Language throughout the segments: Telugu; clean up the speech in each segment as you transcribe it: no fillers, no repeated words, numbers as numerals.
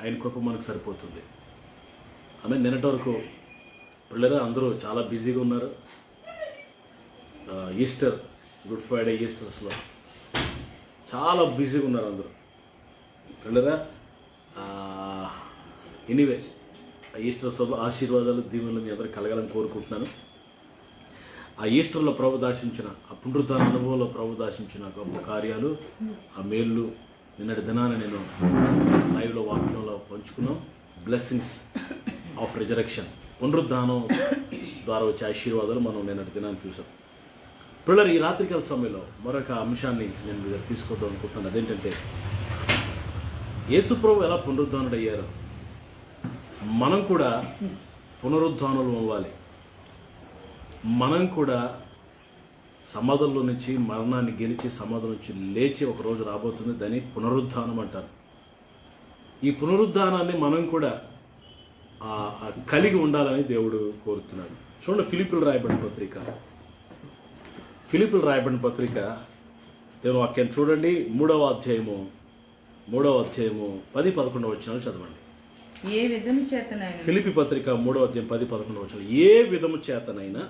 ఆయన కృప మనకు సరిపోతుంది. ఆమె నిన్నటి వరకు పిల్లలు అందరూ చాలా బిజీగా ఉన్నారు. ఈస్టర్, గుడ్ ఫ్రైడే, ఈస్టర్స్లో చాలా బిజీగా ఉన్నారు అందరూ పిల్లరా. ఎనీవే, ఈస్టర్ శుభ ఆశీర్వాదాలు దీవెనలు మీ అందరూ కలగాలని కోరుకుంటున్నాను. ఆ ఈస్టర్లో ప్రభు దాశించిన, ఆ పునరుద్ధాన అనుభవంలో ప్రభు దాశించిన గొప్ప కార్యాలు, ఆ మేళ్ళు నిన్నటి దినాన్ని నేను లైవ్లో వాక్యంలో పంచుకున్నాం. బ్లెస్సింగ్స్ ఆఫ్ రిజరెక్షన్, పునరుద్ధానం ద్వారా వచ్చే ఆశీర్వాదాలు మనం నిన్నటి దినాన్ని చూసాం. పిల్లలు, ఈ రాత్రికాల సమయంలో మరొక అంశాన్ని నేను మీ దగ్గర తీసుకొద్దాం అనుకుంటున్నాను. అదేంటంటే, యేసు ప్రభు ఎలా పునరుద్ధానుడయ్యారో మనం కూడా పునరుద్ధానులు అవ్వాలి. మనం కూడా సమాధుల్లో నుంచి, మరణాన్ని గెలిచి సమాధుల నుంచి లేచి ఒకరోజు రాబోతుంది. దాన్ని పునరుద్ధానం అంటారు. ఈ పునరుద్ధానాన్ని మనం కూడా కలిగి ఉండాలని దేవుడు కోరుతున్నాడు. చూడండి, ఫిలిప్పులు రాయబడిన పత్రిక దేవుని వాక్యాన్ని చూడండి. 3వ అధ్యాయము 10-11 వచనాలు చదవండి. ఏ విధము చేతనైనా, ఫిలిప్పీ పత్రిక 3వ అధ్యాయం 10-11 వచనాలు. ఏ విధము చేతనైనా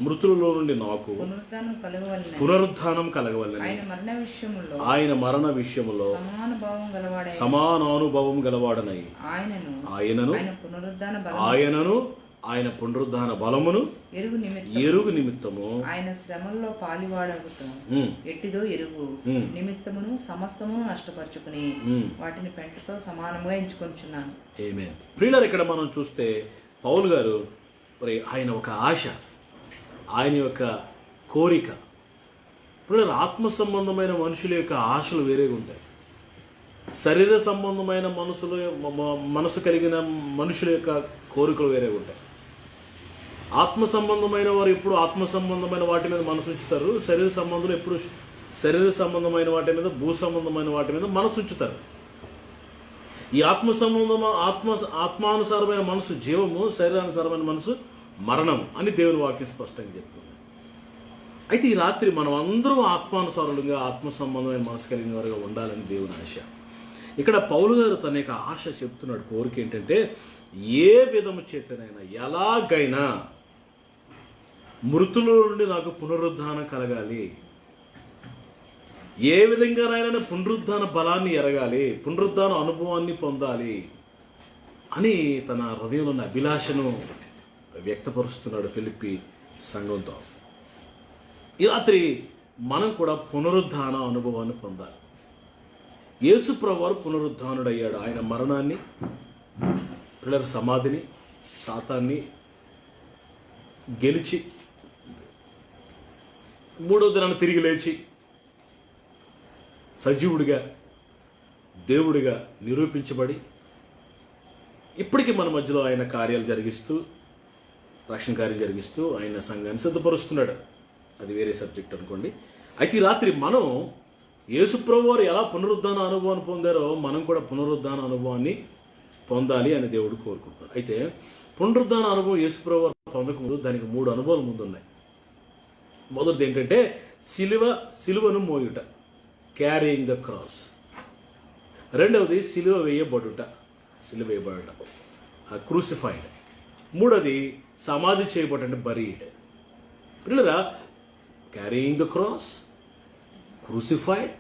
మృతులలో నుండి నాకు పునరుద్ధానం కలగవలెను. ఆయన మరణ విషయములో సమానానుభవం గలవాడనై ఆయనను ఆయన పునరుద్ధాన బలమును ఎరుగు నిమిత్తము ఆయన శ్రమల్లో పాలివాడగుతూ ఎట్టిదో ఎరుగు నిమిత్తమును సమస్తమును నష్టపరుచుకుని వాటిని పెంటతో సమానముగా ఎంచుకొంచున్నాను. ఆమేన్. ప్రియులారా, ఇక్కడ మనం చూస్తే పౌలు గారు మరి ఆయన ఒక ఆశ, ఆయన యొక్క కోరిక. ప్రియులారా, ఆత్మ సంబంధమైన మనుషుల యొక్క ఆశలు వేరేగా ఉంటాయి. శరీర సంబంధమైన మనసు కలిగిన మనుషుల యొక్క కోరికలు వేరేగా ఉంటాయి. ఆత్మ సంబంధమైన వారు ఎప్పుడు ఆత్మ సంబంధమైన వాటి మీద మనసు ఉంచుతారు. శరీర సంబంధులు ఎప్పుడు శరీర సంబంధమైన వాటి మీద, భూ సంబంధమైన వాటి మీద మనసు ఉంచుతారు. ఈ ఆత్మానుసారమైన మనసు జీవము, శరీరానుసారమైన మనసు మరణం అని దేవుని వాక్యం స్పష్టంగా చెప్తుంది. అయితే ఈ రాత్రి మనం అందరం ఆత్మానుసారులుగా, ఆత్మ సంబంధమైన మనసు కలిగిన వారుగా ఉండాలని దేవుని ఆశ. ఇక్కడ పౌలు గారు తన యొక్క ఆశ చెప్తున్నాడు. కోరిక ఏంటంటే, ఏ విధము చేతనైనా, ఎలాగైనా మృతుల నుండి నాకు పునరుద్ధానం కలగాలి. ఏ విధంగానైనా పునరుద్ధాన బలాన్ని ఎరగాలి, పునరుద్ధాన అనుభవాన్ని పొందాలి అని తన హృదయంలో ఉన్న అభిలాషను వ్యక్తపరుస్తున్నాడు ఫిలిప్పీ సంఘంతో. ఈ రాత్రి మనం కూడా పునరుద్ధాన అనుభవాన్ని పొందాలి. యేసు ప్రభువారు పునరుద్ధానుడయ్యాడు. ఆయన మరణాన్ని, పిల్లల సమాధిని, సాతాన్ని గెలిచి 3వ దినాన్ని తిరిగి లేచి సజీవుడిగా, దేవుడిగా నిరూపించబడి ఇప్పటికీ మన మధ్యలో ఆయన కార్యాలు జరిగిస్తూ, రక్షణ కార్యం జరిగిస్తూ ఆయన సంఘాన్ని సిద్ధపరుస్తున్నాడు. అది వేరే సబ్జెక్ట్ అనుకోండి. అయితే ఈ రాత్రి మనం యేసుప్రభు వారు ఎలా పునరుద్ధాన అనుభవాన్ని పొందారో మనం కూడా పునరుద్ధాన అనుభవాన్ని పొందాలి అని దేవుడు కోరుకుంటున్నాడు. అయితే పునరుద్ధాన అనుభవం యేసుప్రభు వారు పొందకముందు దానికి 3 అనుభవాలు ముందున్నాయి. మొదటిది ఏంటంటే సిలువను మోయుట, క్యారీయింగ్ ద క్రాస్. రెండవది సిలువ వేయబడుట, క్రూసిఫైడ్. మూడవది సమాధి చేయబడుట, అంటే బరీడ్. పిల్లరా, carrying the cross, crucified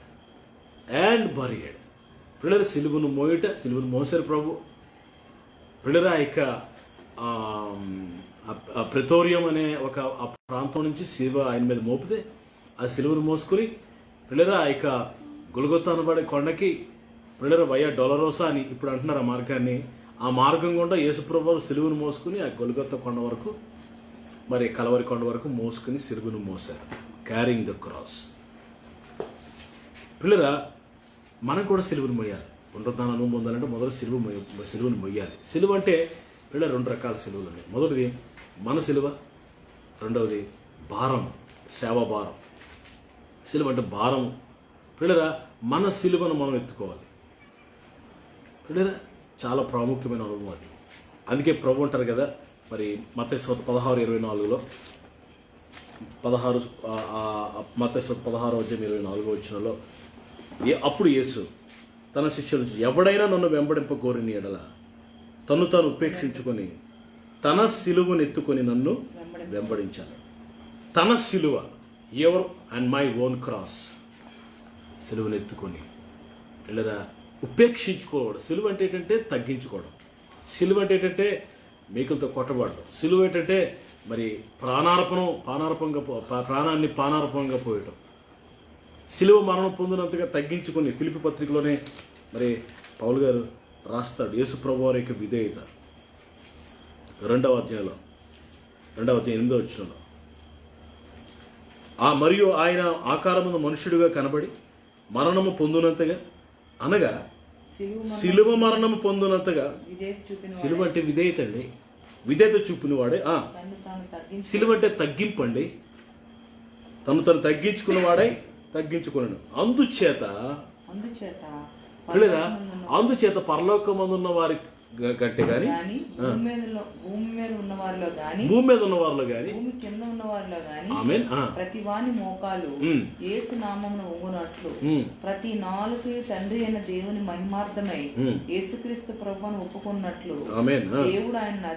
and buried. పిల్లలు సిలువను మోయుట, సిలువను మోసారు ప్రభు. పిల్లరా, ఇక ప్రెతోరియం అనే ఒక ప్రాంతం నుంచి శిలువ ఆయన మీద మోపితే ఆ సిలువను మోసుకుని పిల్లరా ఇక గొల్గొతా అనబడే కొండకి, పిల్లరా వయ్యా డొలరోసా అని ఇప్పుడు అంటున్నారు ఆ మార్గాన్ని. ఆ మార్గం గుండా యేసుప్రభు సిలువను మోసుకుని ఆ గొల్గొతా కొండ వరకు, మరి కలవరి కొండ వరకు మోసుకుని సిలువను మోసారు. Carrying the cross. పిల్లరా, మనం కూడా సిలువను మోయాలి. పునరుద్ధాన అనుభవం పొందాలంటే మొదలు సిలువను మొయ్యాలి. సిలువ అంటే పిల్లలు 2 రకాల సిలువలు ఉన్నాయి. మొదటిది మన సిలువ, రెండవది భారం, సేవ భారం. సిలువ అంటే భారం. పిల్లరా, మన సిలువను మనం ఎత్తుకోవాలి. పిల్లరా, చాలా ప్రాముఖ్యమైన అనుభవం అది. అందుకే ప్రభు అంటారు కదా, మరి మత్తయి 16:24లో 16 మత్తయి 16:24 వచనంలో అప్పుడు యేసు తన శిష్యులు ఎవడైనా నన్ను వెంబడింపగోరిని ఎడల తను తాను ఉపేక్షించుకొని తన సిలువను ఎత్తుకొని నన్ను వెంబడించాలి. తన సిలువ, your and my own cross, సిలువను ఎత్తుకొని పిల్లరా ఉపేక్షించుకోవడం. సిలువ అంటే ఏంటంటే తగ్గించుకోవడం. సిలువ అంటే ఏంటంటే మేకులతో కొట్టబడడం. సిలువ ఏంటంటే మరి ప్రాణాన్ని పానార్పంగా పోయటం. సిలువ మరణం పొందినంతగా తగ్గించుకొని ఫిలిప్పీ పత్రికలోనే మరి పౌలు గారు రాస్తాడు యేసుప్రభు వారి యొక్క విధేయత 2వ అధ్యాయంలో 8వ వచనంలో. మరియు ఆయన ఆకారమున మనుష్యుడిగా కనబడి మరణము పొందినంతగా, అనగా సిలువ మరణము పొందినంతగా. సిలువ అంటే విధేయత అండి, విధేయత చూపినవాడే. సిలువ అంటే తగ్గింపండి, తను తగ్గించుకున్నవాడై తగ్గించుకున్నాను. అందుచేత పరలోకమందున్న వారి కంటే గాని, భూమి మీద ఉన్న వారిలో గాని, భూమి కింద ఉన్న వారిలో గాని, ఆమేన్, ప్రతి వాని మోకాలు యేసు నామమున వంగునట్లు ప్రతి నాలుగు తండ్రి అయిన దేవుని మహిమార్థమై యేసుక్రీస్తు ప్రభువును ఒప్పుకున్నట్లు దేవుడు ఆయనను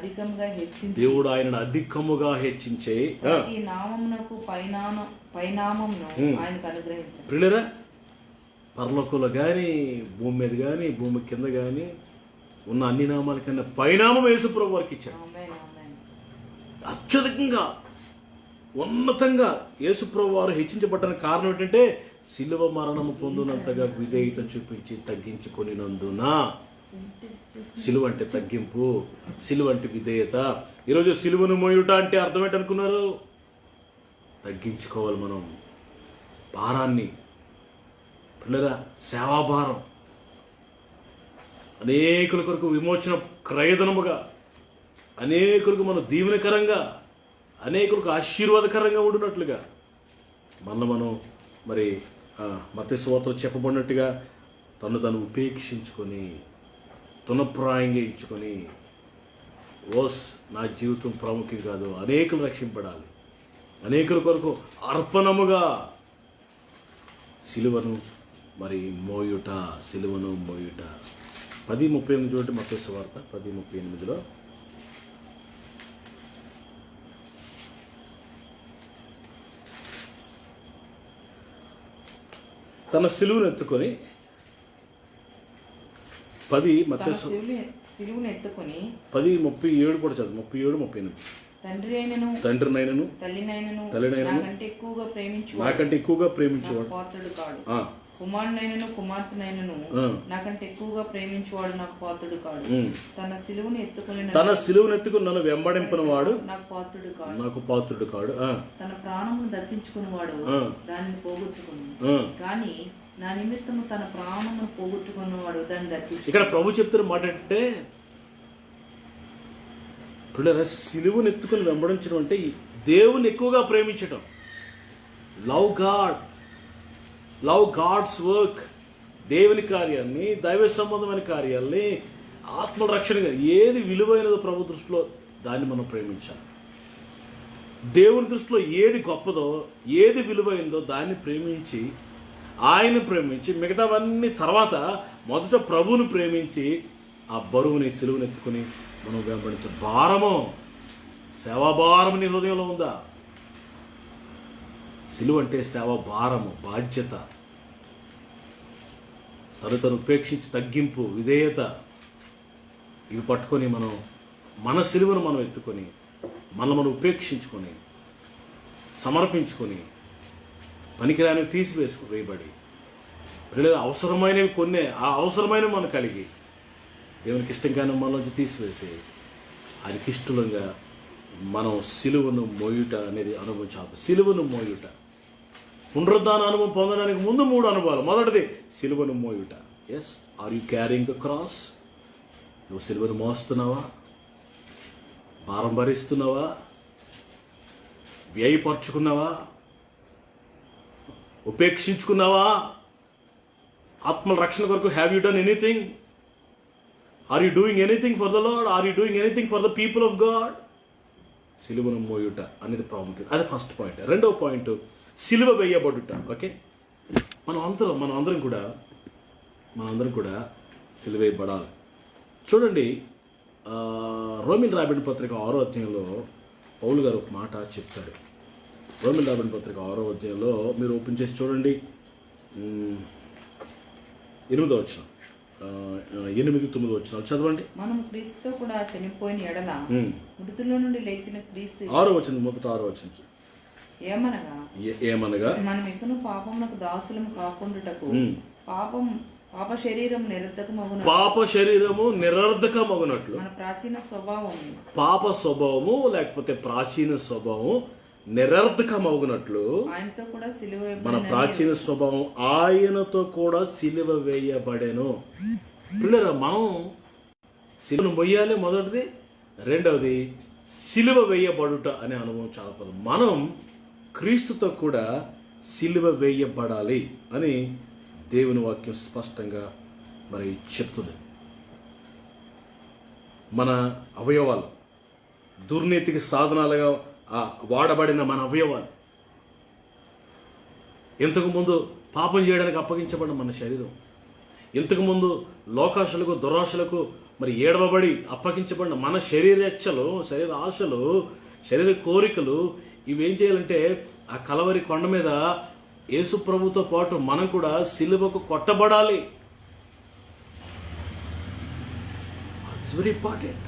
అధికముగా హెచ్చించి ప్రతి నామమునకు పైనామమును ఆయనకు అనుగ్రహించారు. ప్రియులారా, పరలోకంలో కానీ, భూమి మీద కానీ, భూమి కింద కానీ ఉన్న అన్ని నామాల కన్నా పైనామం యేసుప్రభు వారికి ఇచ్చాడు. అత్యధికంగా ఉన్నతంగా యేసుప్రభు వారు హెచ్చించబడ్డానికి కారణం ఏంటంటే సిలువ మరణము పొందినంతగా విధేయత చూపించి తగ్గించుకొనినందున. సిలువ అంటే తగ్గింపు, సిలువ అంటే విధేయత. ఈరోజు సిలువను మోయుట అంటే అర్థం ఏంటనుకున్నారు? తగ్గించుకోవాలి మనం భారాన్ని. పిల్లరా, సేవాభారం అనేకుల కొరకు విమోచన క్రయధనముగా, అనేకులకు మనం దీవెనకరంగా, అనేకులకు ఆశీర్వాదకరంగా ఉండినట్లుగా మనం మరి మత్తయి సువార్తలో చెప్పబడినట్టుగా తను ఉపేక్షించుకొని తునప్రాయంగా ఎంచుకొని, నా జీవితం ప్రాముఖ్యం కాదు, అనేకులు రక్షింపడాలి, అనేకుల కొరకు అర్పణముగా సిలువను మోయుట. 10:38 చూడండి, మత్తయి సువార్త 10:38. తన సిలువను ఎత్తుకొని 10:37 కూడా చదువు. 37-38. తండ్రినైనను తల్లినైనను నాకంటే ఎక్కువగా ప్రేమించేవాడు కుమారునైనను కుమార్తెనైనను నాకంటే ఎక్కువగా ప్రేమించేవాడు నాకు పాత్రుడు కాడు. తన సిలువను ఎత్తుకుని నన్ను వెంబడింపిన వాడు నాకు పాత్రుడు కాడు. తన ప్రాణమును దక్కించుకున్నవాడు దానిని పోగొట్టుకుని, కానీ నా నిమిత్తము తన ప్రాణమును పోగొట్టుకున్నవాడు దాన్ని దక్కించు. ఇక్కడ ప్రభు చెప్తున్న మాట అంటే పిల్లల సిలువను ఎత్తుకుని వెంబడించడం అంటే దేవుని ఎక్కువగా ప్రేమించటం. లవ్ గాడ్స్ వర్క్, దేవుని కార్యాన్ని, దైవ సంబంధమైన కార్యాలని, ఆత్మ రక్షణగా ఏది విలువైనదో ప్రభు దృష్టిలో దాన్ని మనం ప్రేమించాలి. దేవుని దృష్టిలో ఏది గొప్పదో, ఏది విలువైనదో దాన్ని ప్రేమించి, ఆయన ప్రేమించి, మిగతావన్నీ తర్వాత మొదట ప్రభువును ప్రేమించి ఆ బరువుని సిలువను ఎత్తుకుని మనం వెంబడించే భారము, సేవాభారం నీ హృదయంలో ఉందా? సిలువ అంటే సేవ భారము, బాధ్యత, తను ఉపేక్షించి తగ్గింపు, విధేయత. ఇవి పట్టుకొని మన సిలువను మనం ఎత్తుకొని మనం ఉపేక్షించుకొని సమర్పించుకొని పనికిరానివి వేయబడి పిల్లలు అవసరమైనవి కొన్ని, ఆ అవసరమైనవి మనం కలిగి దేవునికి ఇష్టం కానీ మనలోంచి తీసివేసి ఆయనకి ఇష్టంగా మనం సిలువను మోయుట అనేది అనుభవించాలి. సిలువను మోయుట, పునరుద్ధాన అనుభవం పొందడానికి ముందు 3 అనుభవాలు. మొదటిది సిలువను మోయుట. Yes, are you carrying the cross? నువ్వు సిలువను మోస్తున్నావా? భారం భరిస్తున్నావా? వ్యయపరుచుకున్నావా? ఉపేక్షించుకున్నావా? ఆత్మల రక్షణ కొరకు have you done anything? Are you doing anything for the Lord? Are you doing anything for the people of God? సిలువను మోయుట అనేది ప్రాముఖ్యం. అది ఫస్ట్ పాయింట్. రెండవ పాయింట్ సిలువ వేయబడుట. ఓకే, మనం అందరం కూడా మనందరం కూడా సిలువేయబడాలి. చూడండి, రోమిల్ రాబిన్ పత్రిక 6వ అధ్యాయంలో పౌలు గారు ఒక మాట చెప్తాడు. రోమిల్ రాబిన్ పత్రిక 6వ అధ్యాయంలో మీరు ఓపెన్ చేసి చూడండి, 8వ వచనం, 8-9 వచనాలు చదవండి. మనం క్రీస్తుతో కూడా చనిపోయిన ఎడల మృతుల్లో నుండి లేచిన క్రీస్తు 6వ వచనం, మొదట 6వ వచనం. ఏమనగా మనం ఇకను పాపమునకు దాసులము కాకుండుటకు పాప శరీరము నిరర్ధకమగునట్లు మన ప్రాచీన స్వభావము పాప స్వభావము లేకపోతే ప్రాచీన స్వభావం నిరర్ధకమగునట్లు ఆయనతో కూడా సిలువ మన ప్రాచీన స్వభావం ఆయనతో కూడా సిలువ వేయబడెను. పిల్లరా, మనం సిలువను మొయ్యాలి మొదటిది, రెండవది సిలువ వేయబడుట అనే అనుభవం చాలా పదం. మనం క్రీస్తుతో కూడా సిలువ వేయబడాలి అని దేవుని వాక్యం స్పష్టంగా మరి చెప్తుంది. మన అవయవాలు దుర్నీతికి సాధనాలుగా వాడబడిన మన అవయవాలు, ఇంతకుముందు పాపం చేయడానికి అప్పగించబడిన మన శరీరం, ఇంతకుముందు లోకాశలకు దురాశలకు మరి ఏడవబడి అప్పగించబడిన మన శరీరేచ్ఛలు, శరీర ఆశలు, శరీర కోరికలు, ఇవేం చేయాలంటే ఆ కలవరి కొండ మీద యేసు ప్రభుతో పాటు మనం కూడా సిలువకు కొట్టబడాలి. It's very important.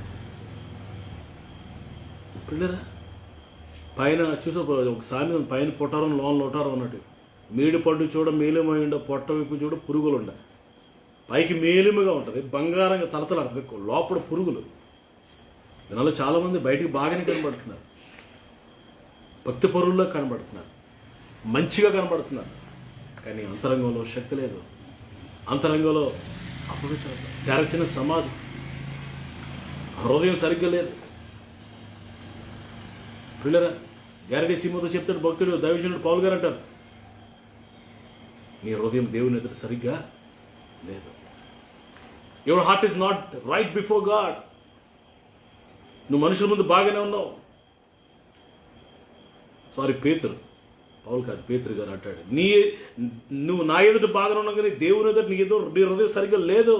పిల్లరా, పైన చూసే ఒక సామెత, పైన పొటారం లోన్ లోటారం అన్నట్టు. మేడు పడ్డు చూడ మేలుమైండ, పొట్ట వైపు చూడ పురుగులుండ. పైకి మేలుముగా ఉంటుంది, బంగారంగా తలతలాడుతుంది, లోపల పురుగులు. దీనిలో చాలామంది బయటికి బాగానే కనబడుతున్నారు, భక్తి పరుల్లో కనబడుతున్నారు, మంచిగా కనబడుతున్నారు, కానీ అంతరంగంలో శక్తి లేదు. అంతరంగంలో అపవిత్రత, తెరచిన సమాధి, హృదయం సరిగ్గా లేదు. పిల్లరా, గ్యారెంటీ సీమతో చెప్తాడు భక్తుడు, దైవజనుడు పౌలు గారు అంటారు, నీ హృదయం దేవుని ఎదురు సరిగ్గా లేదు. Your heart is not right before God. నువ్వు మనుషుల ముందు బాగానే ఉన్నావు. సారీ, పేతురు, పౌలు కాదు, పేతురు గారు అంటాడు, నువ్వు నా ఎదుట బాగానే ఉన్నావు, కానీ దేవుని ఎదుట నీ హృదయం సరిగ్గా లేదు.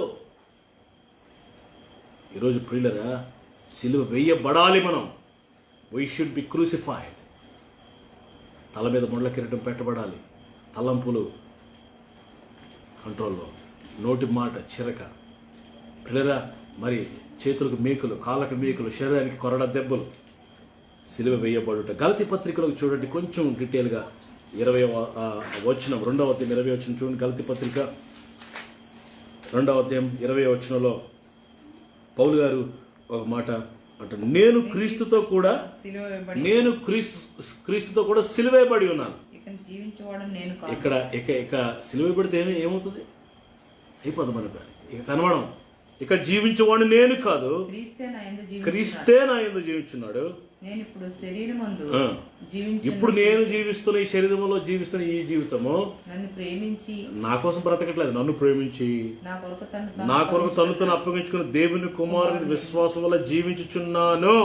ఈరోజు ప్రియులరా, సిలువ వేయబడాలి మనం. We should be crucified. తల మీద ముళ్ళ కిరీటం పెట్టబడాలి, తలంపులు కంట్రోల్లో, నోటి మాట చిరక. పిల్లరా, మరి చేతులకు మేకులు, కాళ్ళకు మేకులు, శరీరానికి కొరడ దెబ్బలు, సిలువ వేయబడుట. గలతీ పత్రికలోకి చూడండి కొంచెం డీటెయిల్గా, 20వ వచనం, 2వ అధ్యాయం 20వ వచనం చూడండి. గలతీ పత్రిక 2వ అధ్యాయం 20వ వచనంలో పౌలు గారు ఒక మాట అంటారు, నేను క్రీస్తుతో కూడా సిలువేయబడి ఉన్నాను. ఇక్కడ ఇక సిలువేయబడితే ఏమవుతుంది? అయిపోతుంది మన పని. ఇక కనబడం. ఇక జీవించేవాడు నేను కాదు, క్రీస్తే నా యందు జీవించున్నాడు. ఇప్పుడు నేను జీవిస్తున్న ఈ శరీరంలో జీవిస్తున్న ఈ జీవితము నా కోసం బ్రతకట్లేదు, నన్ను ప్రేమించి నా కొరకు తను తను అప్పగించుకుని దేవుని కుమారుని విశ్వాసం వల్ల జీవించుచున్నాను.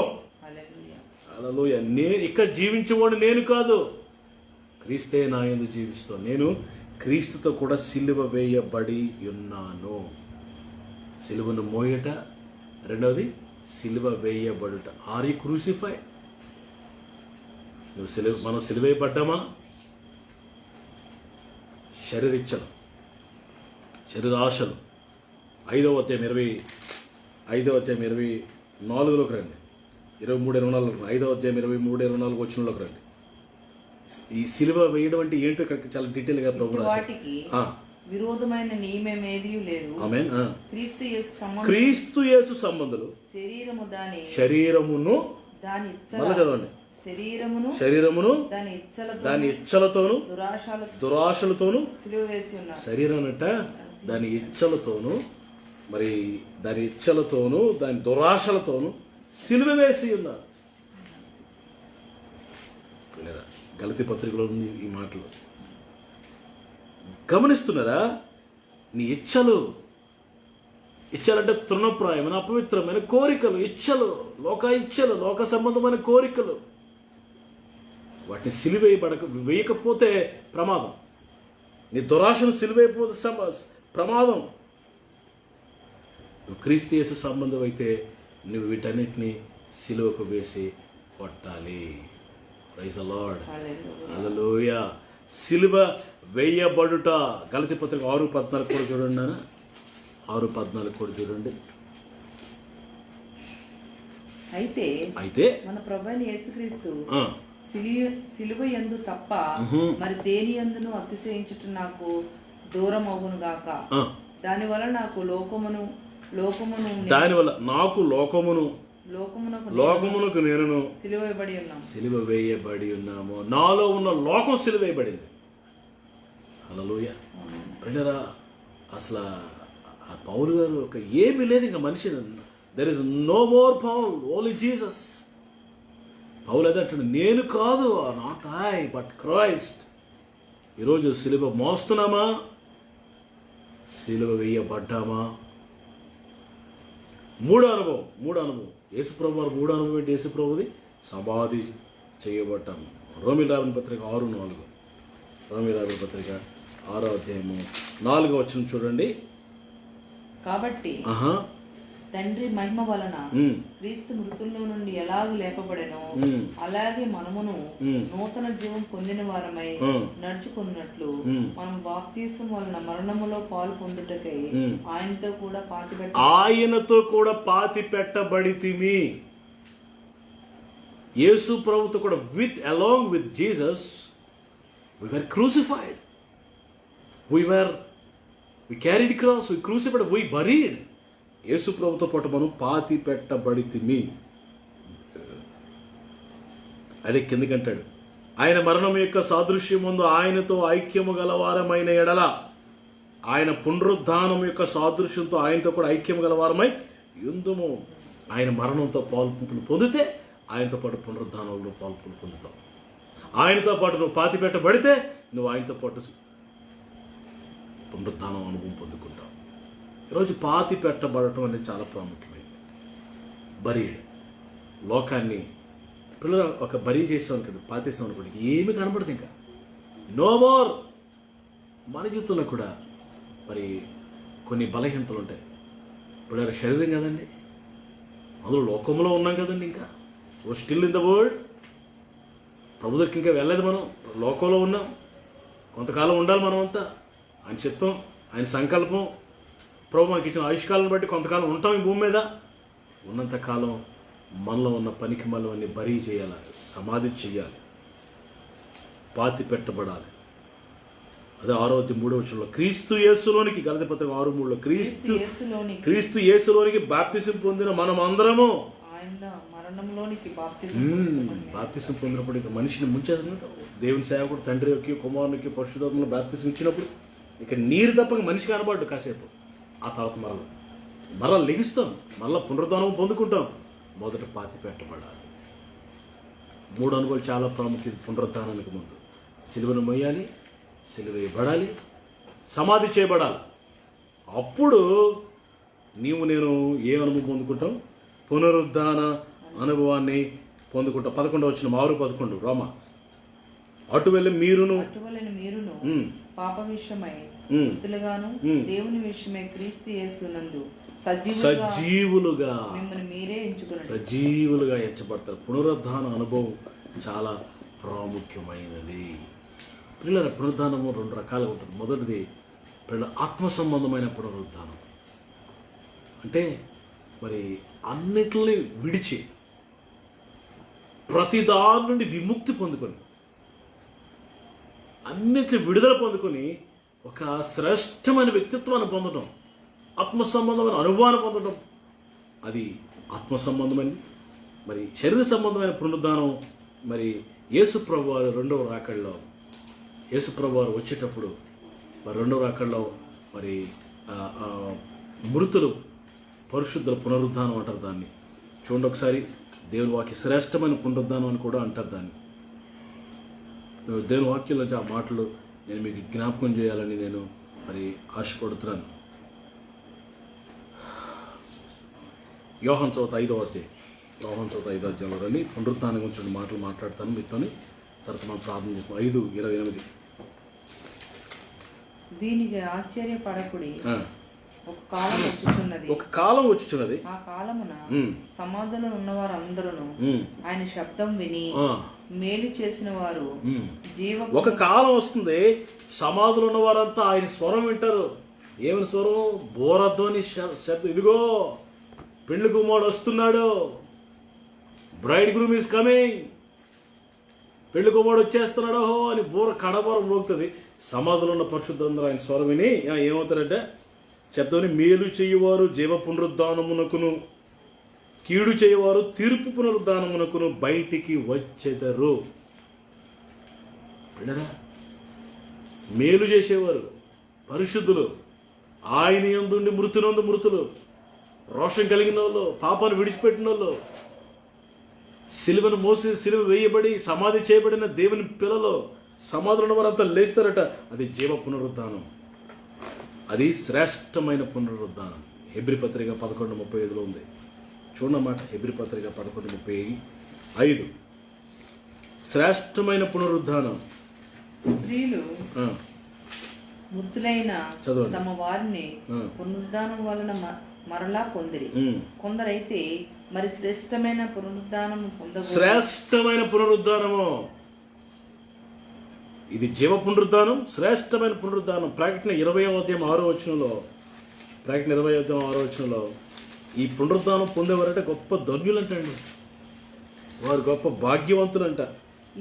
హల్లెలూయా. ఇక జీవించేవాడు నేను కాదు, క్రీస్తే నా యందు జీవిస్తాను. నేను క్రీస్తుతో కూడా సిలువ వేయబడి ఉన్నాను. సిలువను మోయట, రెండవది సిలువ వేయబడుట. Are you crucified? మనం సిలువేయబడ్డామా? శరీరిచ్చలు, శరీరాశలు. 5వ అధ్యాయం 24లోకి రండి, 23-24 5వ అధ్యాయం 23-24 వచనంలోకి రండి. ఈ సిలువ వేయడం అంటే ఏంటో ఇక్కడ చాలా డీటెయిల్గా ప్రభు రాశారు. విరోధమైన నియమమేదీ లేదు. ఆమేన్. క్రీస్తు యేసు సంబంధులు శరీరమును చదవండి, శరీరమును దాని ఇచ్చలతోను దురాశలతోను శరీరానట దాని ఇచ్చలతోను, మరి దాని ఇచ్చలతోను దాని దురాశలతోను సిలువ వేసి ఉన్నారు. గలతీ పత్రికలో ఉంది ఈ మాటలు. గమనిస్తున్నారా? నీ ఇచ్చలంటే తృణప్రాయమైన అపవిత్రమైన కోరికలు, ఇచ్చలు, లోక సంబంధమైన కోరికలు. వాటిని వేయకపోతే ప్రమాదం. నీ దురాశను సిలువేయకపోతే ప్రమాదం. నువ్వు క్రీస్తు యేసు సంబంధం అయితే నువ్వు వీటన్నిటిని సిలువకు వేసి కొట్టాలి. Praise the lord. హల్లెలూయా. సిలువ వేయబడుట. గలతీ పత్రిక 6:14 కూడా చూడండి నాన్న. 6:14 కూడా చూడండి. అయితే మన ప్రభువైన యేసుక్రీస్తు సిలువ యందు తప్ప మరి దేని యందును అతిశయించుట నాకు దూరం అవును గాక. దానివల్ల నాకు లోకమును లోకమునకు నేను సిలువ వేయబడి ఉన్నాము. నాలో ఉన్న లోకం సిలువ వేయబడింది. హల్లెలూయా. ప్రియులారా, అసలు ఆ పౌలు గారు ఒక ఏమీ లేదు ఇంకా మనిషి. There is no more Paul, only Jesus. పౌలు అదే అంటాడు, నేను కాదు, నాట్ ఐ బట్ క్రైస్ట్. ఈరోజు సిలువ మోస్తున్నామా, సిలువ వేయబడ్డామా? మూడో అనుభవం యేసుప్రభు వారు. మూడో అనుభవం ఏంటి? యేసుప్రభుది సమాధి చేయబడ్డాము. రోమీయులకు రాసిన పత్రిక 6:4. రోమీయులకు రాసిన పత్రిక 6వ అధ్యాయము 4వ వచనం చూడండి. కాబట్టి తండ్రి మహిమ వలన క్రీస్తు మృతుల్లో నుండి ఎలాగ లేపబడెనో అలాగే మనమును నూతన జీవం పొందిన వారమై నడుచుకున్నట్లు మనం బాప్తిసం వలన మరణములో పాలు పొందుటకై ఆయనతో కూడా పాతి పెట్టబడితిమి. యేసు ప్రభుతో కూడా along with Jesus we were crucified. We carried cross, we crucified, we buried. యేసు ప్రభుతో పాటు మనం పాతి పెట్టబడితిమి. అదే కిందకంటాడు, ఆయన మరణం యొక్క సాదృశ్యం ముందు ఆయనతో ఐక్యము గలవారమైన ఎడల, ఆయన పునరుద్ధానం యొక్క సాదృశ్యంతో ఆయనతో కూడా ఐక్యము గలవారమై యుందుము. ఆయన మరణంతో పాల్పొంపులు పొందితే ఆయనతో పాటు పునరుద్ధానంలో పాల్పొంపులు పొందుతావు. ఆయనతో పాటు నువ్వు పాతి పెట్టబడితే నువ్వు ఆయనతో పాటు పునరుద్ధానం అనుభవం పొందుకుంటావు. ఈరోజు పాతి పెట్టబడటం అనేది చాలా ప్రాముఖ్యమైనది. బరీడ్ లోకాన్ని పిల్లలు ఒక బరీ చేసాం అనుకోండి, పాతేసాం అనుకోండి, ఏమి కనబడదు ఇంకా. No more. మన జీవితంలో కూడా మరి కొన్ని బలహీనతలు ఉంటాయి. ఇప్పుడు శరీరం కదండి, అందులో లోకంలో ఉన్నాం కదండి. ఇంకా ఓ స్టిల్ ఇన్ ద వరల్డ్. ప్రభు దగ్గరికి ఇంకా వెళ్ళలేదు. మనం లోకంలో ఉన్నాం. కొంతకాలం ఉండాలి మనం అంతా. ఆయన చిత్తం, ఆయన సంకల్పం. ప్రభు మనకి ఇచ్చిన ఆయుష్కాలను బట్టి కొంతకాలం ఉంటాం ఈ భూమి మీద. ఉన్నంతకాలం మనలో ఉన్న పనికి మనల్ని బరీ చేయాలి, సమాధి చేయాలి, పాతి పెట్టబడాలి. అదే 6:3 వచనంలో క్రీస్తు యేసులోనికి, గలతీ పత్రిక 6:3 క్రీస్తు యేసులోనికి బాప్తిసం పొందిన మనం అందరము బాప్తిసం పొందినప్పుడు ఇక మనిషిని ముంచేస్తున్నట్టు. దేవుని సేవకుడు తండ్రి యొక్క కుమారునికి పరిశుద్ధాత్మను బాప్తిసం ఇచ్చినప్పుడు ఇక నీరు తప్ప మనిషి కనబడ్డు కాసేపు. ఆ తర్వాత మరలా లెగిస్తాం, మరలా పునరుద్ధానం పొందుకుంటాం. మొదట పాతి పెట్టబడాలి. 3 అనుభవాలు చాలా ప్రాముఖ్యత. పునరుద్ధానానికి ముందు సిలువను మొయ్యాలి, సిలువ వేయబడాలి, సమాధి చేయబడాలి. అప్పుడు నేను ఏ అనుభవం పొందుకుంటాం? పునరుద్ధాన అనుభవాన్ని పొందుకుంటాం. 11వ వచనం 6:11 రోమ. అటు వెళ్ళి మీరును పాప విషయమై మృతులుగాను దేవుని విషయమై క్రీస్తు యేసునందు సజీవులుగా మిమ్మల్ని మీరే ఎంచుకున్నారు. సజీవులుగా ఎంచబడతారు. పునరుద్ధాన అనుభవం చాలా ప్రాముఖ్యమైనది. పిల్లల పునరుద్ధానము 2 రకాలుగా ఉంటుంది. మొదటిది పిల్లల ఆత్మ సంబంధమైన పునరుద్ధానం. అంటే మరి అన్నిటిని విడిచి ప్రతి దాని నుండి విముక్తి పొందుకొని, అన్నిటిని విడుదల పొందుకొని ఒక శ్రేష్టమైన వ్యక్తిత్వాన్ని పొందడం, ఆత్మ సంబంధమైన అనుభవాన్ని పొందడం, అది ఆత్మ సంబంధమైనది. మరి శరీర సంబంధమైన పునరుద్ధానం మరి యేసుప్రభు వారు 2వ రాకడలో, యేసుప్రభు వారు వచ్చేటప్పుడు మరి 2వ రాకడలో మరి మృతులు పరిశుద్ధుల పునరుద్ధానం అంటారు దాన్ని. చూడండి ఒకసారి, దేవుని వాక్య శ్రేష్టమైన పునరుద్ధానం అని కూడా అంటారు దాన్ని. దేవుని వాక్యంలో ఆ మాటలు నేను మీకు జ్ఞాపకం చేయాలని నేను మరి ఆశపడుతున్నాను. యోహాను సువార్త 5వ అధ్యాయంలో రండి. పునరుద్ధానం గురించి మాటలు మాట్లాడతాను మీతో. తర్వాత మనం ప్రార్థన చేస్తాం. 5:28 దీనికి ఆశ్చర్యపడకుడి, ఒక కాలం వచ్చుచున్నది, ఒక కాలం వచ్చుచున్నది. ఆ కాలమున ఉమ్, సమాధులు ఉన్నవారందరూ ఉమ్, ఆయన శబ్దం విని ఆ, మేలు చేసిన వారు ఉమ్. జీవ ఒక కాలం వస్తుంది, సమాధులు ఉన్న వారంతా ఆయన స్వరం వింటారు. ఏమని స్వరం? బోరధ్వని శబ్దం. ఇదిగో పెళ్లి కుమారుడు వస్తున్నాడు, బ్రైడ్ గ్రూమ్ ఈస్ కమింగ్, పెళ్లి కుమారుడు వచ్చేస్తున్నాడు అని బోర కడబోరం మోగుతుంది. సమాధులు ఉన్న పరిశుద్ధులందరూ ఆయన స్వరం విని ఏమవుతారంటే శబ్దాన్ని మేలు చేయవారు జీవ పునరుద్ధానమునకును, కీడు చేయవారు తీర్పు పునరుద్ధానమునకును బయటికి వచ్చెదరు. పిల్లరా, మేలు చేసేవారు పరిశుద్ధులు, ఆయన యందుండి మృతునందు మృతులు, రోషం కలిగిన వాళ్ళు, పాపాన్ని విడిచిపెట్టిన వాళ్ళు, సిలువను మోసి సిలువ వేయబడి సమాధి చేయబడిన దేవుని పిల్లలు, సమాధులను వారంతా లేస్తారట. అది జీవ పునరుద్ధానం, అది శ్రేష్టమైన పునరుద్ధానం. హెబ్రీ పత్రిక 11:35 ఉంది. చూడన్నమాట, హెబ్రీ పత్రిక 11:35 శ్రేష్టమైన పునరుద్ధానం. స్త్రీలు ఆ, మృతులైన చదవండి. తమ వారిని ఆ. పునరుద్ధానం వలన మరలా పొందిరి. ఉమ్. కొందరైతే మరి శ్రేష్టమైన పునరుద్ధానం శ్రేష్టమైన పునరుద్ధానము, ఇది జీవ పునరుద్ధానం, శ్రేష్టమైన పునరుద్ధానం. ప్రకటన 20:6 ప్రకటన 20:6 ఈ పునరుద్ధానం పొందేవారంటే గొప్ప ధన్యులంటండి, వారు గొప్ప భాగ్యవంతులంట.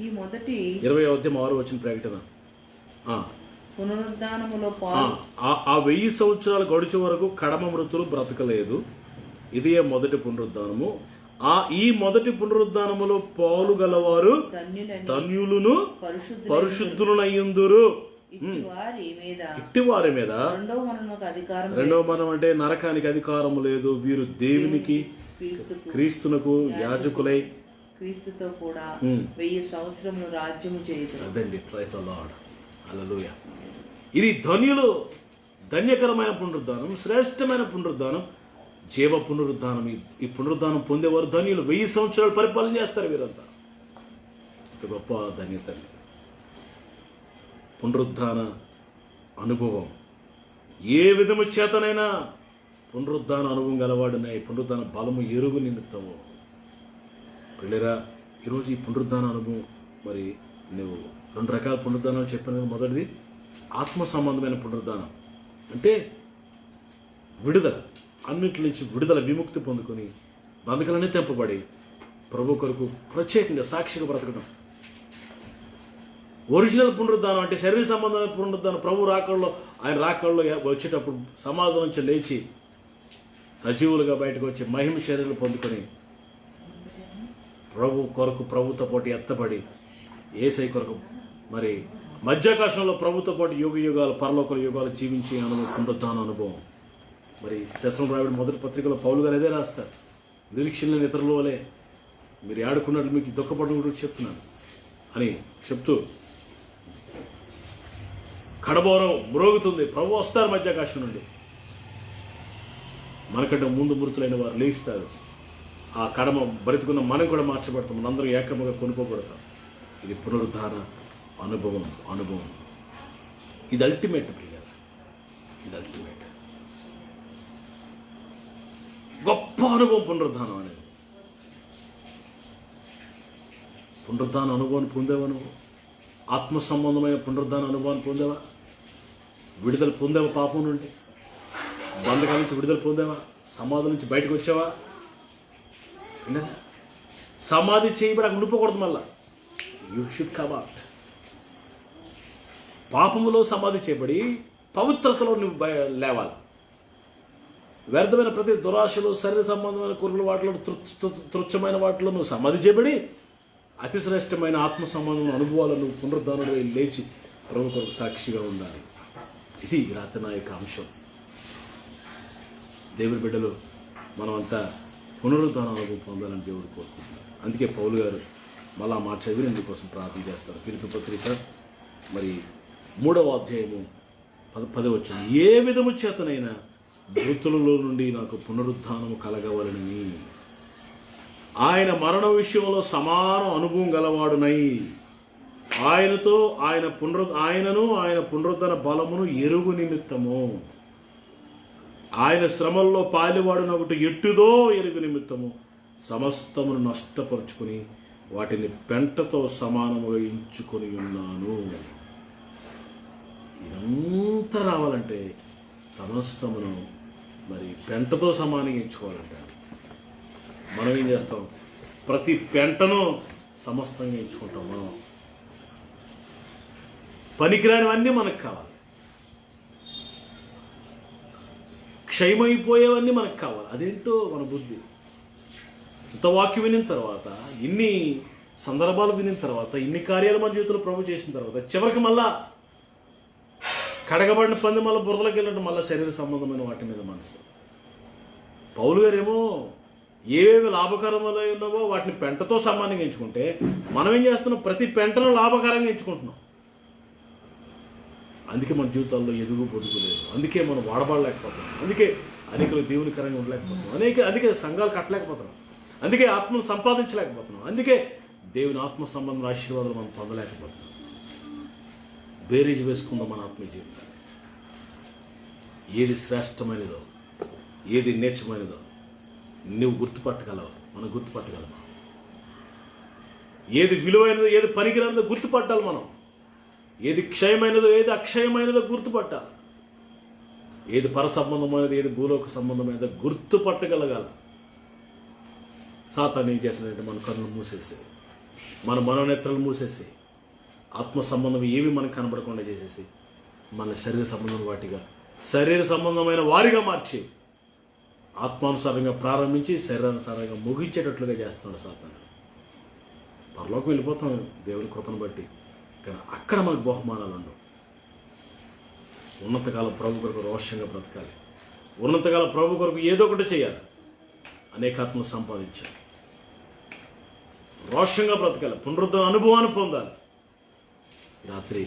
ఈ మొదటి 20:6 ప్రకటన. ఆ, పునరుద్ధానములో ఆ, పాలు ఆ 1000 సంవత్సరాలు గడిచే వరకు కడమ మృతులు బ్రతకలేదు. ఇదే మొదటి పునరుద్ధానము. ఈ మొదటి పునరుద్ధానములో పాలు గలవారు ధన్యులని ధన్యులను పరిశుద్ధులైన పరిశుద్ధులనయ్యుందురు. ఇట్టి వారి మీద ఇట్టి వారి మీద రెండవ మరణమునకు అధికారం రెండవ మరణం అంటే నరకానికి అధికారము లేదు. వీరు దేవునికి క్రీస్తుకు క్రీస్తునకు యాజకులై. క్రీస్తుతో కూడా ఉమ్. 1000 సంవత్సరములు రాజ్యము చేయుదురు. అదండి, ప్రైజ్ ద లార్డ్, హల్లెలూయా. ఇది ధన్యులు, ధన్యకరమైన పునరుద్ధానం, శ్రేష్టమైన పునరుద్ధానం, జీవ పునరుద్ధానం. ఈ పునరుద్ధానం పొందేవారు ధన్యులు. 1000 సంవత్సరాలు పరిపాలన చేస్తారు వీరంతా. ఇంత గొప్ప ధన్యత. పునరుద్ధాన అనుభవం ఏ విధము చేతనైనా పునరుద్ధాన అనుభవం గలవాడున్నాయి. పునరుద్ధాన బలము ఎరుగు నిమిత్తము. పిల్లరా, ఈరోజు ఈ పునరుద్ధాన అనుభవం, మరి నువ్వు 2 రకాల పునరుద్ధానాలు చెప్పాను కదా. మొదటిది ఆత్మ సంబంధమైన పునరుద్ధానం, అంటే విడుదల, అన్నిటి నుంచి విడుదల, విముక్తి పొందుకొని బంధకాలన్నీ తెంపబడి ప్రభు కొరకు ప్రత్యేకంగా సాక్షిగా బ్రతకడం. ఒరిజినల్ పునరుద్ధానం అంటే శరీర సంబంధమైన పునరుద్ధానం. ప్రభు రాకడలో, ఆయన రాకడలో వచ్చేటప్పుడు సమాధి నుంచి లేచి సజీవులుగా బయటకు వచ్చి మహిమ శరీరాలు పొందుకొని ప్రభు కొరకు ప్రభుతో పాటు ఎత్తబడి యేసయ్య కొరకు మరి మధ్యాకాశంలో ప్రభుతో పాటు యుగ యుగాలు, పరలోక యుగాలు జీవించి అనుభవం, పునరుద్ధాన అనుభవం. మరి తెస్సలోనికీయుల మొదటి పత్రికలో పౌలు గారు అదే రాస్తారు. నిరీక్షణ లేని ఇతరుల వలె మీరు ఆడుకున్నట్లు మీకు దుఃఖపడడం గురించి చెప్తున్నాను అని చెప్తూ, కడబోరం మ్రోగుతుంది, ప్రభు వస్తారు మధ్యాకాశం నుండి. మనకంటే ముందు మృతులైన వారు లేస్తారు. ఆ కడమ బ్రతుకున్న మనం కూడా మార్చబడతాం, మనందరూ ఏకముగా కొనుక్కోబడతాం. ఇది పునరుద్ధాన అనుభవం. ఇది అల్టిమేట్ ప్రియ, ఇది అల్టిమేట్ గొప్ప అనుభవం పునరుద్ధానం అనేది. పునరుద్ధాన అనుభవాన్ని పొందేవా నువ్వు? ఆత్మ సంబంధమైన పునరుద్ధాన అనుభవాన్ని పొందేవా? విడుదల పొందేవా? పాపం నుండి, బంధకాల నుంచి విడుదల పొందేవా? సమాధి నుంచి బయటకు వచ్చావా? సమాధి చేయబడి అక్కడ ఉండిపోకూడదు. మళ్ళా యూ షుడ్ కమ్ అవుట్. పాపములో సమాధి చేయబడి పవిత్రతలో నువ్వు లేవాలి. వ్యర్థమైన ప్రతి దురాశలు, శరీర సంబంధమైన కోరికల వాటిలో, తుచ్చమైన వాటిలో నువ్వు సమాధి చేయబడి అతి శ్రేష్టమైన ఆత్మ సంబంధమైన అనుభవాలను పునరుద్ధానంలో లేచి ప్రభు కొరకు సాక్షిగా ఉండాలి. ఇది రాత్రి నా యొక్క అంశం. దేవుని బిడ్డలు మనమంతా పునరుద్ధాన అనుభవం పొందాలని దేవుడు కోరుకుంటున్నాడు. అందుకే పౌలు గారు మళ్ళా మాట చదివి ఇందుకోసం ప్రార్థన చేస్తారు. ఫిలిప్పీ పత్రిక మరి 3వ అధ్యాయము 10వ వచనం, ఏ విధము చేతనైనా మృతులలో నుండి నాకు పునరుద్ధానము కలగవలనని ఆయన మరణ విషయంలో సమాన అనుభవం గలవాడునై ఆయనతో ఆయనను ఆయన పునరుద్ధరణ బలమును ఎరుగు నిమిత్తము. ఆయన శ్రమల్లో పాలువాడునొకటి ఎట్టుదో ఎరుగు నిమిత్తము సమస్తమును నష్టపరుచుకుని వాటిని పెంటతో సమానముగా ఎంచుకొని ఉన్నాను. ఇదంతా రావాలంటే సమస్తమును మరి పెంటతో సమానంగా ఎంచుకోవాలంటే మనం ఏం చేస్తాం? ప్రతి పెంటను సమస్తంగా ఎంచుకుంటాం. మనం పనికిరానివన్నీ మనకు కావాలి, క్షయమైపోయేవన్నీ మనకు కావాలి. అదేంటో మన బుద్ధి. ఇంత వాక్యం వినిన తర్వాత, ఇన్ని సందర్భాలు వినిన తర్వాత, ఇన్ని కార్యాలు మన జీవితంలో ప్రభు చేసిన తర్వాత చివరికి మళ్ళా కడగబడిన పంది మళ్ళీ బురదలోకి వెళ్ళడం, మళ్ళీ శరీర సంబంధమైన వాటి మీద మనసు. పౌలు గారేమో ఏవేవి లాభకరములు ఉన్నావో వాటిని పెంటతో సమానంగా ఎంచుకుంటే, మనం ఏం చేస్తున్నాం? ప్రతి పెంటను లాభకరంగా ఎంచుకుంటున్నాం. అందుకే మన జీవితాల్లో ఎదుగు పొదుగు లేదు. అందుకే మనం వాడబడలేకపోతున్నాం. అందుకే అనేకలు దేవునికరంగా ఉండలేకపోతున్నాం. అందుకే సంఘాలు కట్టలేకపోతున్నాం. అందుకే ఆత్మను సంపాదించలేకపోతున్నాం. అందుకే దేవుని ఆత్మ సంబంధం ఆశీర్వాదాలు మనం పొందలేకపోతున్నాం. బేరీజ్ వేసుకుందాం మన ఆత్మీయ జీవితాన్ని. ఏది శ్రేష్టమైనదో, ఏది నీచమైనదో నువ్వు గుర్తుపట్టగలవు, మనం గుర్తుపట్టగలమా? ఏది విలువైనదో, ఏది పనికిరానిదో గుర్తుపట్టాలి మనం. ఏది క్షయమైనదో, ఏది అక్షయమైనదో గుర్తుపట్టాలి. ఏది పర సంబంధమైనది, ఏది భూలోక సంబంధమైనదో గుర్తుపట్టగలగాల. సాతాను ఏం చేస్తాడంటే మన కన్నులు మూసేసి, మన మనోనేత్రాలు మూసేసి, ఆత్మ సంబంధం ఏవి మనకు కనబడకుండా చేసేసి, మన శరీర సంబంధం వాటిగా, శరీర సంబంధమైన వారిగా మార్చి, ఆత్మానుసారంగా ప్రారంభించి శరీరానుసారంగా ముగించేటట్లుగా చేస్తున్నాడు సాతాను. పరలోకం వెళ్ళిపోతాం దేవుని కృపను బట్టి, కానీ అక్కడ మనకు బహుమానాలు ఉండవు. ఉన్నతకాలం ప్రభు కొరకు రోషంగా బ్రతకాలి. ఉన్నతకాలం ప్రభు కొరకు ఏదో ఒకటి చేయాలి. అనేక ఆత్మను సంపాదించాలి. రోషంగా బ్రతకాలి. పునరుద్ధరణ అనుభవాన్ని పొందాలి. రాత్రి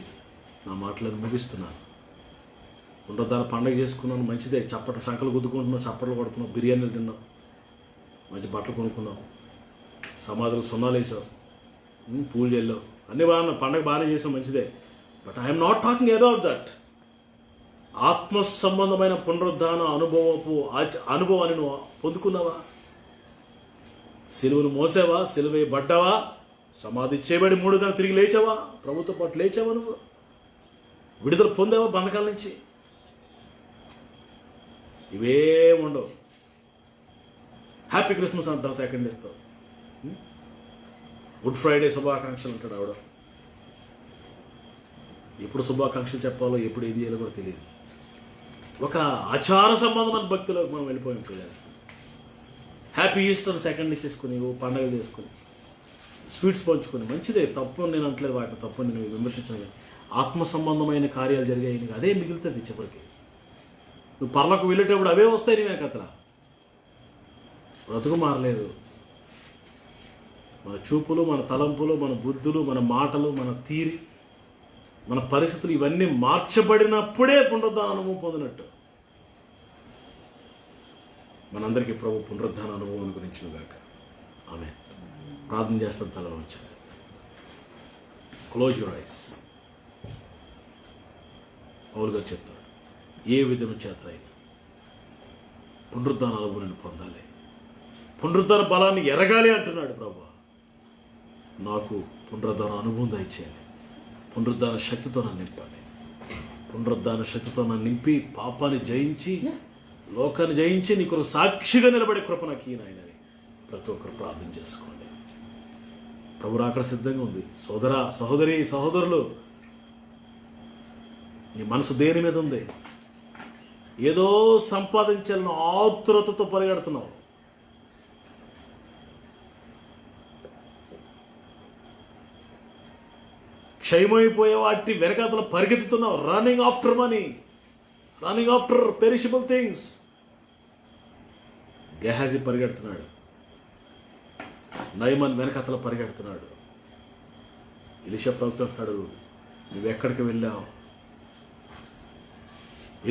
నా మాటలను ముగిస్తున్నాను. పునరుద్ధరణ పండుగ చేసుకున్నాను, మంచిదే. చప్పట్లు సంకలు గుద్దుకుంటున్నాం, చప్పట్లు కొడుతున్నాం, బిర్యానీలు తిన్నాం, మంచి బట్టలు కొనుక్కున్నాం, సమాధులకు సున్నాలు వేసాం, పూలు చేళ్ళాం, అన్నీ బాగా పండగ బాగానే చేసాం, మంచిదే. But I'm not talking about that. ఆత్మ సంబంధమైన పునరుద్ధాన అనుభవాన్ని నువ్వు పొందుకున్నావా? సిలువను మోసావా? సిలువ పడ్డావా? సమాధి చేయబడి 3 దినాలు తిరిగి లేచావా? ప్రభుత్వ పాటు లేచావా? నువ్వు విడుదల పొందావా బంధకాల నుంచి? ఇవే ఉండవు. హ్యాపీ క్రిస్మస్ అంటావు, సెకండ్ ఇస్తావు. గుడ్ ఫ్రైడే శుభాకాంక్షలు అంటాడు ఆవిడ. ఎప్పుడు శుభాకాంక్షలు చెప్పాలో, ఎప్పుడు ఏం చేయాలో కూడా తెలియదు. ఒక ఆచార సంబంధమైన భక్తిలోకి మనం వెళ్ళిపోయాం పిల్లలు. హ్యాపీ ఈస్టర్ సెకండ్ ఇచ్చేసుకుని, పండుగలు చేసుకుని, స్వీట్స్ పంచుకొని, మంచిదే, తప్పు నేను అంటలేదు, వాటిని తప్పు నేను విమర్శించను. ఆత్మ సంబంధమైన కార్యాలు జరిగాయి, నీకు అదే మిగులుతుంది చివరికి. నువ్వు పర్లకు వెళ్ళేటప్పుడు అవే వస్తాయి నీ వెనకతల. బ్రతుకు మారలేదు. మన చూపులు, మన తలంపులు, మన బుద్ధులు, మన మాటలు, మన తీరి, మన పరిస్థితులు ఇవన్నీ మార్చబడినప్పుడే పునరుద్ధాన అనుభవం పొందినట్టు. మనందరికీ ప్రభు పునరుద్ధాన అనుభవం గురించినగాక. ఆమె ప్రార్థన చేస్తాను. తల వంచాలి. Close your eyes. పౌలు గారు చెప్తాడు, ఏ విధము చేత పునరుద్ధాన అనుభవం నేను పొందాలి, పునరుద్ధాన బలాన్ని ఎరగాలి అంటున్నాడు ప్రభు. నాకు పునరుద్ధాన అనుభవం దయచేయాలి. పునరుద్ధాన శక్తితో నన్ను నింపండి. పునరుద్ధాన శక్తితో నన్ను నింపి పాపాన్ని జయించి, లోకాన్ని జయించి నీకు సాక్షిగా నిలబడే కృప నాకు ఈ నాయనని ప్రతి ఒక్కరు ప్రార్థన చేసుకోండి. ప్రభు అక్కడ సిద్ధంగా ఉంది. సహోదరి సహోదరులు, నీ మనసు దేని మీద ఉంది? ఏదో సంపాదించాలని ఆతురతతో పరిగెడుతున్నావు. క్షయమైపోయే వాటి వెనకాతల పరిగెత్తుతున్నావు. Running after money, running after perishable things. Gehazi పరిగెడుతున్నాడు, నయమాన్ వెనకాతల పరిగెడుతున్నాడు. ఎలీషా ప్రవక్త అంటాడు, నువ్వెక్కడికి వెళ్ళావు?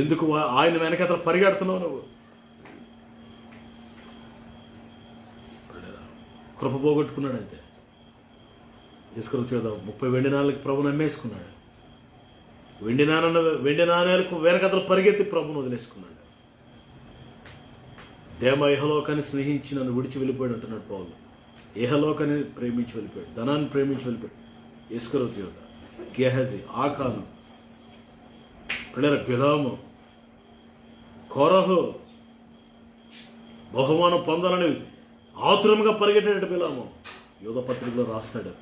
ఎందుకు ఆయన వెనకాతల పరిగెడుతున్నావు? నువ్వు కృప పోగొట్టుకున్నాడు అంతే. ఇసుకృత 30 వెండి నాణాలకి ప్రభుని అమ్మేసుకున్నాడు. వెండి నాణాలకు వెనకతలు పరిగెత్తి ప్రభుని వదిలేసుకున్నాడు. దేమ ఇహలోకాన్ని స్నేహించి నన్ను విడిచి వెళ్ళిపోయాడు అంటున్నాడు పౌలు. ఇహలోకాన్ని ప్రేమించి వెళ్ళిపోయాడు, ధనాన్ని ప్రేమించి వెళ్ళిపోయాడు. ఇస్కరియోతు యూదా, గెహజీ, ఆకాను, పిల్లల బిలాము, కోరహు, బహుమానం పొందాలని ఆతురంగా పరిగెట్టాడు బిలాము. యూదా పత్రికలో రాస్తాడు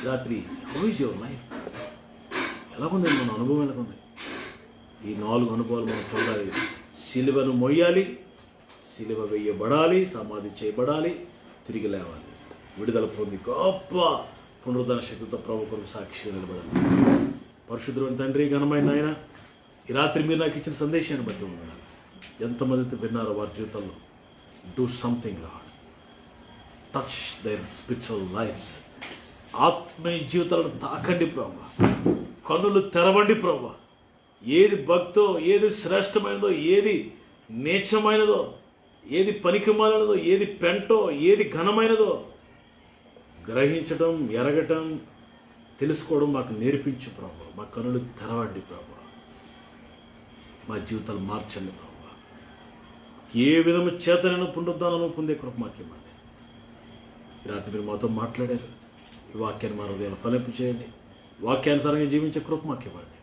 రాత్రి, హౌ ఈజ్ యువర్ లైఫ్, ఎలాగుంది మన అనుభవం, ఎలాగుంది? ఈ 4 అనుభవాలు మనం పొందాలి. సిలువను మొయ్యాలి, సిలువ వేయబడాలి, సమాధి చేయబడాలి, తిరిగి లేవాలి, విడుదల పొంది గొప్ప పునరుద్ధరణ శక్తితో ప్రభు కొరకు సాక్షిగా నిలబడాలి. పరిశుద్ధుడైన తండ్రి, ఘనమైన ఆయన, ఈ రాత్రి మీరు నాకు ఇచ్చిన సందేశాన్ని బట్టి ఉండాలి. ఎంతమంది విన్నారో వారి జీవితంలో do something Lord, touch their spiritual lives. ఆత్మీయ జీవితాలను తాకండి ప్రభు, కన్నులు తెరవండి ప్రభు. ఏది భక్తో, ఏది శ్రేష్టమైనదో, ఏది నీచమైనదో, ఏది పనికిమాలినదో, ఏది పెంటో, ఏది ఘనమైనదో గ్రహించడం, ఎరగటం, తెలుసుకోవడం మాకు నేర్పించు ప్రభు. మా కన్నులు తెరవండి ప్రభు, మా జీవితాలు మార్చండి ప్రభు. ఏ విధము చేతనైనా పునరుద్ధానము పొందే కృప మాకు ఇవ్వండి. ఈ రాత్రి మీరు మాతో మాట్లాడారు. ఈ వాక్యాన్ని మా హృదయాలు ఫలింపు చేయండి. వాక్యానుసారంగా జీవించే కృప మాకు ఇవ్వండి.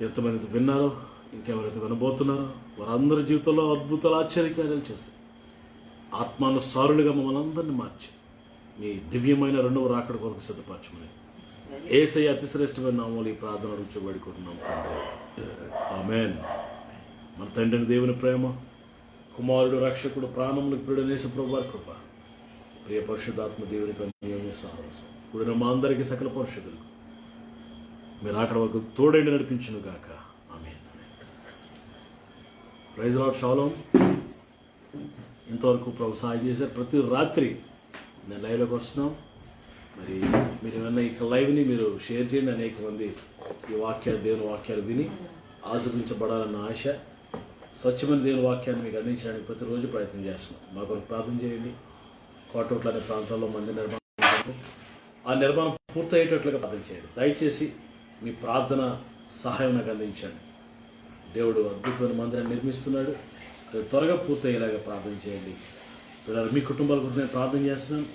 ఎంతమంది విన్నారో, ఇంకెవరైతే వినబోతున్నారో వారందరి జీవితంలో అద్భుతాలు, ఆశ్చర్యకార్యాలు చేసి ఆత్మానుసారులుగా మమ్మల్ని అందరినీ మార్చి మీ దివ్యమైన 2వ రాకడ కొరకు సిద్ధపరచమని యేసయ్య అతి శ్రేష్టమైన నామములో ఈ ప్రార్థన రుచిబడుకుంటున్నాం తండ్రి, ఆమేన్. మన తండ్రిని దేవుని ప్రేమ, కుమారుడు రక్షకుడు ప్రాణములకు ప్రియుడైన యేసు ప్రభువు వారి కృప, ప్రియ పరిశుద్ధాత్మ దేవునికి అన్యోన్య సహవాసం కూడిన మా అందరికీ సకల పరిశుద్ధులకు మీరు అక్కడ వరకు తోడైండి నడిపించును గాక, ఆమేన్. Praise lord, shalom. ఇంతవరకు ప్రభు సాయం చేశారు. ప్రతి రాత్రి నేను లైవ్లోకి వస్తున్నాం. మరి మీరు ఏమన్నా ఈ లైవ్ని మీరు షేర్ చేయండి. అనేక మంది ఈ వాక్యాలు, దేవుని వాక్యాలు విని ఆశీర్వించబడాలన్న ఆశ, స్వచ్ఛమైన దేవుని వాక్యాన్ని మీకు అందించడానికి ప్రతిరోజు ప్రయత్నం చేస్తున్నాం. మా కొరకు ప్రార్థన చేయండి. కోటోట్ల అనే ప్రాంతాల్లో మందిర నిర్మాణం, ఆ నిర్మాణం పూర్తయ్యేటట్లుగా ప్రార్థన చేయండి. దయచేసి మీ ప్రార్థన సహాయం నాకు అందించండి. దేవుడు అద్భుతమైన మందిరాన్ని నిర్మిస్తున్నాడు, అది త్వరగా పూర్తయ్యేలాగా ప్రార్థన చేయండి. పిల్లలు, మీ కుటుంబాల గురించి నేను ప్రార్థన చేస్తున్నాను.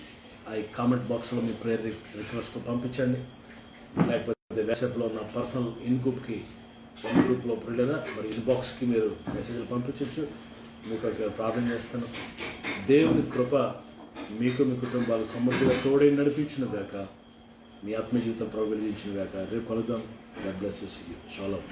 ఆ కామెంట్ బాక్స్లో మీ ప్రేయర్ రిక్వెస్ట్ పంపించండి. లేకపోతే వాట్సాప్లో ఉన్న పర్సనల్ గ్రూప్లో ప్రియులరా మరి ఇన్బాక్స్కి మీరు మెసేజ్లు పంపించవచ్చు. మీకు అక్కడ ప్రార్థన చేస్తాను. దేవుని కృప మీకు, మీ కుటుంబాలు సమృద్ధిగా తోడే నడిపించును గాక. మీ ఆత్మీయ జీవితం ప్రభు వెలిగించును గాక. రేపు కలుద్దాం. God bless you. షాలోమ్.